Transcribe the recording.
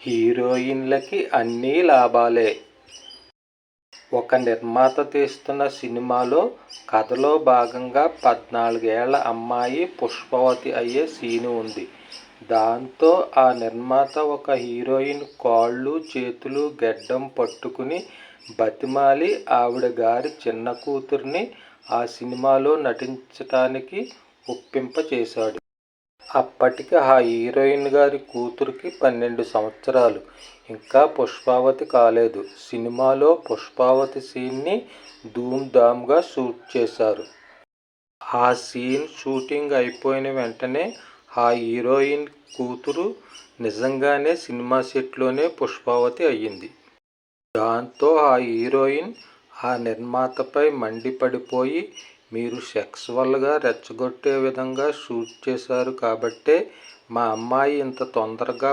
హీరోయిన్లకి అన్నీ లాభాలే. ఒక నిర్మాత తీస్తున్న సినిమాలో కథలో భాగంగా 14 ఏళ్ల అమ్మాయి పుష్పవతి అయ్యే సీను ఉంది. దాంతో ఆ నిర్మాత ఒక హీరోయిన్ కాళ్ళు చేతులు గెడ్డం పట్టుకుని బతిమాలి ఆవిడ గారి చిన్న కూతుర్ని ఆ సినిమాలో నటించటానికి ఒప్పింపచేశాడు. అప్పటికి ఆ హీరోయిన్ గారి కూతురికి 12 సంవత్సరాలు. ఇంకా పుష్పావతి కాలేదు. సినిమాలో పుష్పావతి సీన్ని ధూమ్ధామ్గా షూట్ చేశారు. ఆ సీన్ షూటింగ్ అయిపోయిన వెంటనే ఆ హీరోయిన్ కూతురు నిజంగానే సినిమా సెట్లోనే పుష్పావతి అయ్యింది. దాంతో ఆ హీరోయిన్ ఆ నిర్మాతపై మండిపడిపోయి, మీరు సెక్సువల్గా రెచ్చగొట్టే విధంగా షూట్ చేశారు కాబట్టే మా అమ్మాయి ఇంత తొందరగా